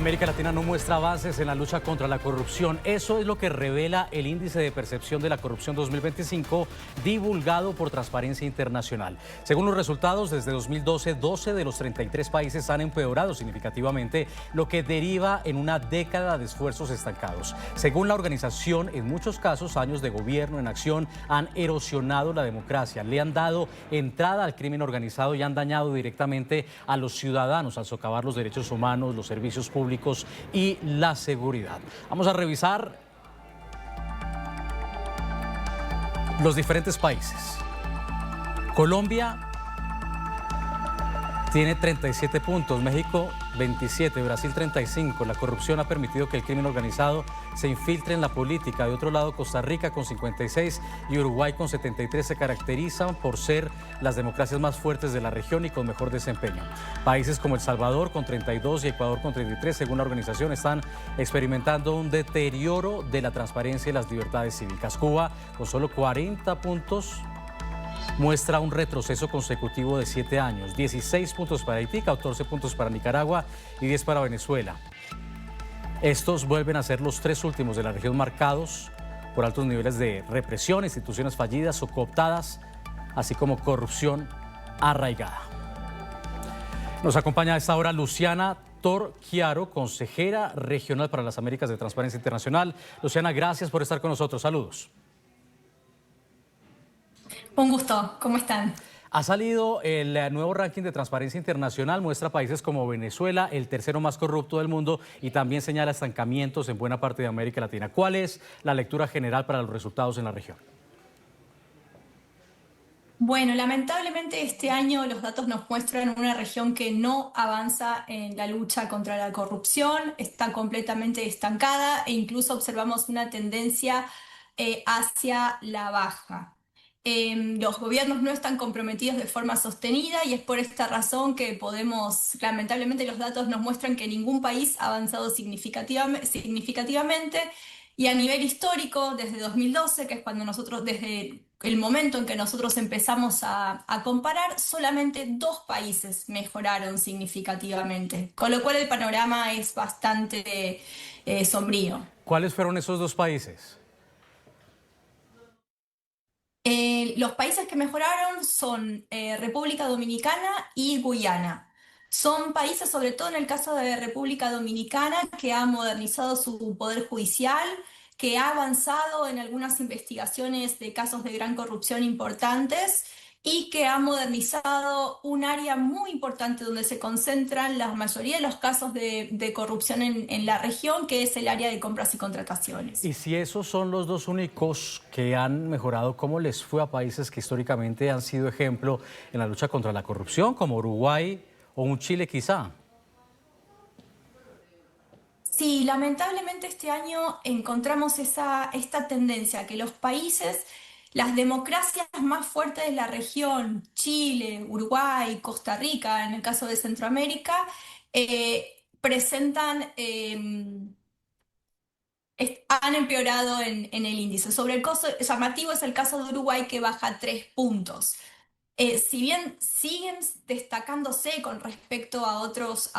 América Latina no muestra avances en la lucha contra la corrupción. Eso es lo que revela el Índice de Percepción de la Corrupción 2025, divulgado por Transparencia Internacional. Según los resultados, desde 2012, 12 de los 33 países han empeorado significativamente, lo que deriva en una década de esfuerzos estancados. Según la organización, en muchos casos, años de gobierno en acción han erosionado la democracia, le han dado entrada al crimen organizado y han dañado directamente a los ciudadanos al socavar los derechos humanos, los servicios públicos y la seguridad. Vamos a revisar los diferentes países. Colombia tiene 37 puntos, México 27, Brasil 35. La corrupción ha permitido que el crimen organizado se infiltre en la política. De otro lado, Costa Rica con 56 y Uruguay con 73 se caracterizan por ser las democracias más fuertes de la región y con mejor desempeño. Países como El Salvador con 32 y Ecuador con 33, según la organización, están experimentando un deterioro de la transparencia y las libertades cívicas. Cuba, con solo 40 puntos, muestra un retroceso consecutivo de 7 años, 16 puntos para Haití, 14 puntos para Nicaragua y 10 para Venezuela. Estos vuelven a ser los tres últimos de la región marcados por altos niveles de represión, instituciones fallidas o cooptadas, así como corrupción arraigada. Nos acompaña a esta hora Luciana Torchiaro, consejera regional para las Américas de Transparencia Internacional. Luciana, gracias por estar con nosotros. Saludos. Un gusto, ¿cómo están? Ha salido el nuevo ranking de Transparencia Internacional, muestra países como Venezuela, el tercero más corrupto del mundo, y también señala estancamientos en buena parte de América Latina. ¿Cuál es la lectura general para los resultados en la región? Bueno, lamentablemente este año los datos nos muestran una región que no avanza en la lucha contra la corrupción, está completamente estancada e incluso observamos una tendencia hacia la baja. Los gobiernos no están comprometidos de forma sostenida y es por esta razón que lamentablemente los datos nos muestran que ningún país ha avanzado significativamente y a nivel histórico, desde 2012, que es desde el momento en que nosotros empezamos a comparar, solamente 2 países mejoraron significativamente, con lo cual el panorama es bastante sombrío. ¿Cuáles fueron esos 2 países? Los países que mejoraron son República Dominicana y Guyana. Son países, sobre todo en el caso de República Dominicana, que ha modernizado su poder judicial, que ha avanzado en algunas investigaciones de casos de gran corrupción importantes y que ha modernizado un área muy importante donde se concentran la mayoría de los casos de corrupción en la región, que es el área de compras y contrataciones. Y si esos son los 2 únicos que han mejorado, ¿cómo les fue a países que históricamente han sido ejemplo en la lucha contra la corrupción, como Uruguay o un Chile quizá? Sí, lamentablemente este año encontramos esta tendencia, que los países, las democracias más fuertes de la región, Chile, Uruguay, Costa Rica, en el caso de Centroamérica, han empeorado en el índice. Sobre el caso llamativo es el caso de Uruguay, que baja 3 puntos. Si bien siguen destacándose con respecto a otros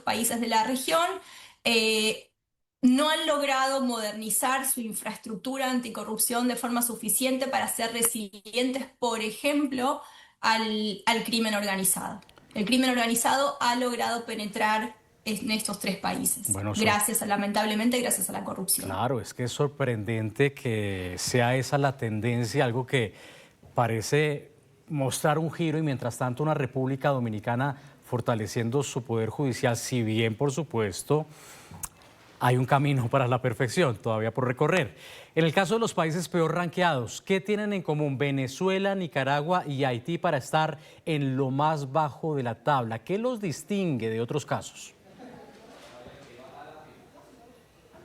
países de la región, no han logrado modernizar su infraestructura anticorrupción de forma suficiente para ser resilientes, por ejemplo, al crimen organizado. El crimen organizado ha logrado penetrar en estos 3 países, lamentablemente gracias a la corrupción. Claro, es que es sorprendente que sea esa la tendencia, algo que parece mostrar un giro, y mientras tanto una República Dominicana fortaleciendo su poder judicial, si bien por supuesto hay un camino para la perfección todavía por recorrer. En el caso de los países peor ranqueados, ¿qué tienen en común Venezuela, Nicaragua y Haití para estar en lo más bajo de la tabla? ¿Qué los distingue de otros casos?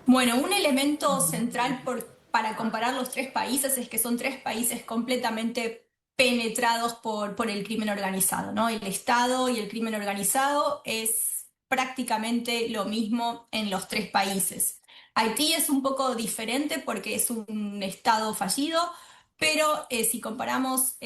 Bueno, un elemento central para comparar los 3 países es que son 3 países completamente penetrados por el crimen organizado, ¿no? El Estado y el crimen organizado es prácticamente lo mismo en los 3 países. Haití es un poco diferente porque es un Estado fallido, Pero si comparamos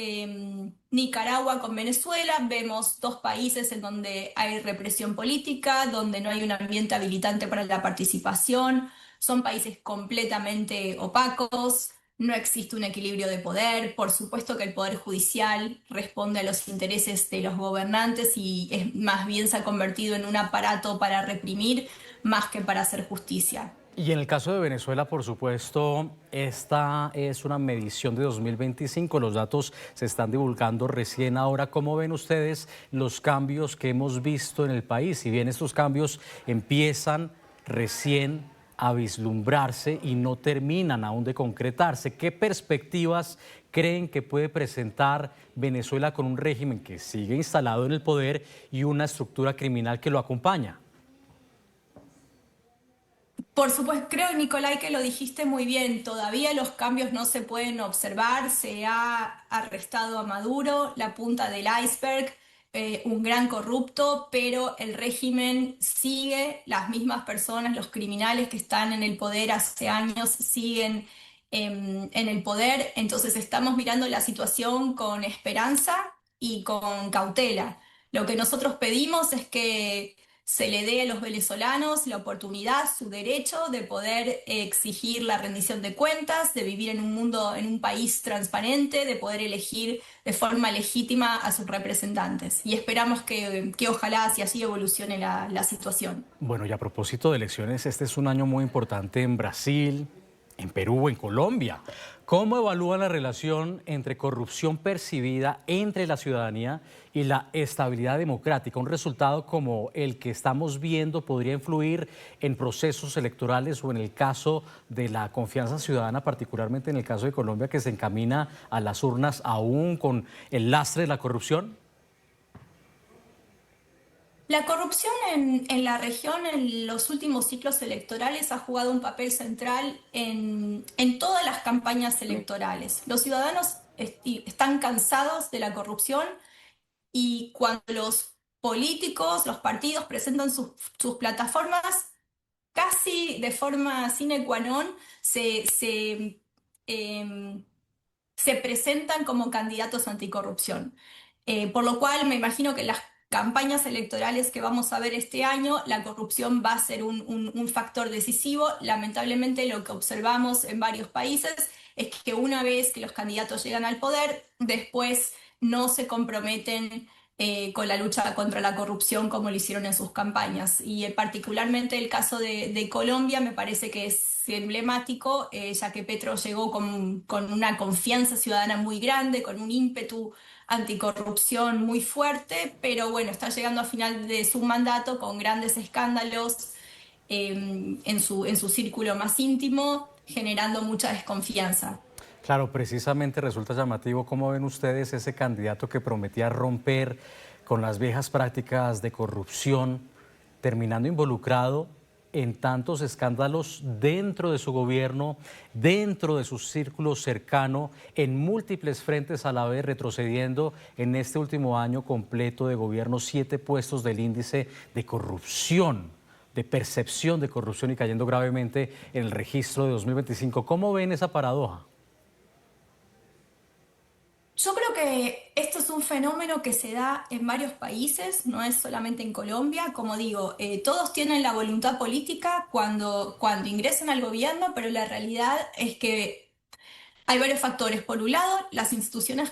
Nicaragua con Venezuela, vemos dos países en donde hay represión política, donde no hay un ambiente habilitante para la participación, son países completamente opacos, no existe un equilibrio de poder, por supuesto que el poder judicial responde a los intereses de los gobernantes y es, más bien se ha convertido en un aparato para reprimir más que para hacer justicia. Y en el caso de Venezuela, por supuesto, esta es una medición de 2025. Los datos se están divulgando recién ahora. ¿Cómo ven ustedes los cambios que hemos visto en el país? Si bien estos cambios empiezan recién a vislumbrarse y no terminan aún de concretarse, ¿qué perspectivas creen que puede presentar Venezuela con un régimen que sigue instalado en el poder y una estructura criminal que lo acompaña? Por supuesto, creo, Nicolai, que lo dijiste muy bien. Todavía los cambios no se pueden observar. Se ha arrestado a Maduro, la punta del iceberg, un gran corrupto, pero el régimen sigue, las mismas personas, los criminales que están en el poder hace años siguen en el poder. Entonces estamos mirando la situación con esperanza y con cautela. Lo que nosotros pedimos es que se le dé a los venezolanos la oportunidad, su derecho de poder exigir la rendición de cuentas, de vivir en un mundo, en un país transparente, de poder elegir de forma legítima a sus representantes. Y esperamos que ojalá así evolucione la situación. Bueno, y a propósito de elecciones, este es un año muy importante en Brasil, en Perú, en Colombia. ¿Cómo evalúan la relación entre corrupción percibida entre la ciudadanía y la estabilidad democrática? Un resultado como el que estamos viendo podría influir en procesos electorales o en el caso de la confianza ciudadana, particularmente en el caso de Colombia, que se encamina a las urnas aún con el lastre de la corrupción. La corrupción en la región en los últimos ciclos electorales ha jugado un papel central en todas las campañas electorales. Los ciudadanos están cansados de la corrupción y cuando los políticos, los partidos presentan sus plataformas, casi de forma sine qua non em, se presentan como candidatos anticorrupción. Por lo cual me imagino que en las campañas electorales que vamos a ver este año, la corrupción va a ser un factor decisivo. Lamentablemente lo que observamos en varios países es que una vez que los candidatos llegan al poder, después no se comprometen con la lucha contra la corrupción como lo hicieron en sus campañas. Y particularmente el caso de Colombia me parece que es emblemático, ya que Petro llegó con una confianza ciudadana muy grande, con un ímpetu anticorrupción muy fuerte, pero bueno, está llegando a final de su mandato con grandes escándalos en su círculo más íntimo, generando mucha desconfianza. Claro, precisamente resulta llamativo cómo ven ustedes ese candidato que prometía romper con las viejas prácticas de corrupción, terminando involucrado en tantos escándalos dentro de su gobierno, dentro de su círculo cercano, en múltiples frentes a la vez, retrocediendo en este último año completo de gobierno 7 puestos del índice de corrupción, de percepción de corrupción y cayendo gravemente en el registro de 2025. ¿Cómo ven esa paradoja? Yo creo que esto es un fenómeno que se da en varios países, no es solamente en Colombia. Como digo, todos tienen la voluntad política cuando ingresan al gobierno, pero la realidad es que hay varios factores. Por un lado, las instituciones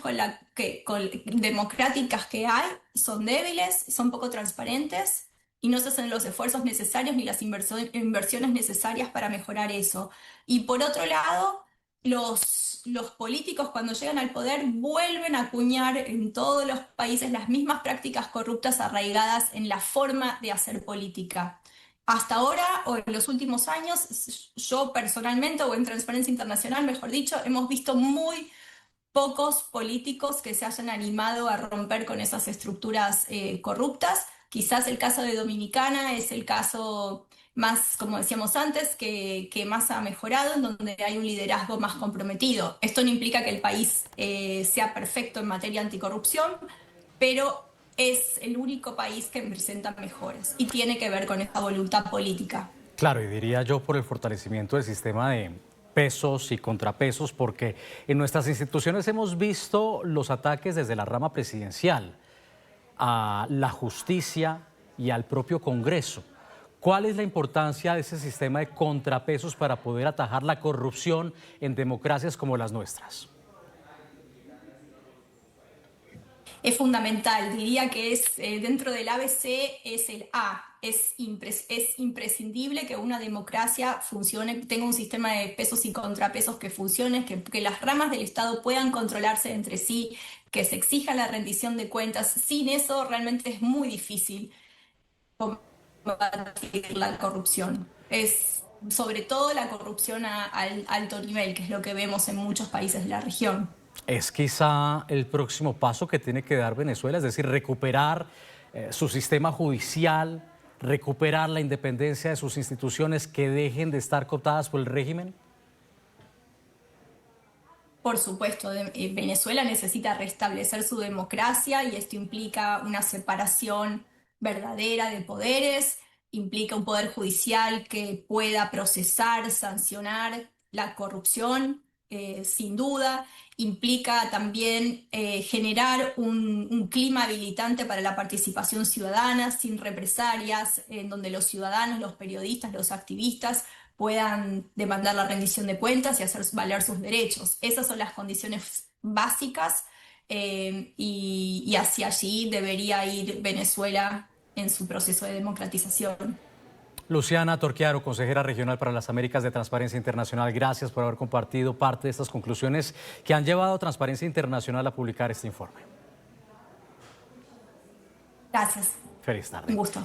democráticas que hay son débiles, son poco transparentes y no se hacen los esfuerzos necesarios ni las inversiones necesarias para mejorar eso. Y por otro lado, los políticos cuando llegan al poder vuelven a acuñar en todos los países las mismas prácticas corruptas arraigadas en la forma de hacer política. Hasta ahora, o en los últimos años, yo personalmente, o en Transparencia Internacional, mejor dicho, hemos visto muy pocos políticos que se hayan animado a romper con esas estructuras corruptas. Quizás el caso de Dominicana es el caso más, como decíamos antes, que más ha mejorado, en donde hay un liderazgo más comprometido. Esto no implica que el país sea perfecto en materia anticorrupción, pero es el único país que presenta mejoras y tiene que ver con esta voluntad política. Claro, y diría yo por el fortalecimiento del sistema pesos y contrapesos, porque en nuestras instituciones hemos visto los ataques desde la rama presidencial a la justicia y al propio Congreso. ¿Cuál es la importancia de ese sistema de contrapesos para poder atajar la corrupción en democracias como las nuestras? Es fundamental, diría que es dentro del ABC es el A, es imprescindible que una democracia funcione, tenga un sistema de pesos y contrapesos que funcione, que las ramas del Estado puedan controlarse entre sí, que se exija la rendición de cuentas. Sin eso realmente es muy difícil combatir la corrupción. Es sobre todo la corrupción al alto nivel, que es lo que vemos en muchos países de la región. Es quizá el próximo paso que tiene que dar Venezuela, es decir, recuperar su sistema judicial, recuperar la independencia de sus instituciones que dejen de estar cooptadas por el régimen. Por supuesto, Venezuela necesita restablecer su democracia y esto implica una separación verdadera de poderes, implica un poder judicial que pueda procesar, sancionar la corrupción, sin duda, implica también generar un clima habilitante para la participación ciudadana, sin represalias, en donde los ciudadanos, los periodistas, los activistas puedan demandar la rendición de cuentas y hacer valer sus derechos. Esas son las condiciones básicas y hacia allí debería ir Venezuela en su proceso de democratización. Luciana Torquiaro, consejera regional para las Américas de Transparencia Internacional, gracias por haber compartido parte de estas conclusiones que han llevado a Transparencia Internacional a publicar este informe. Gracias. Feliz tarde. Un gusto.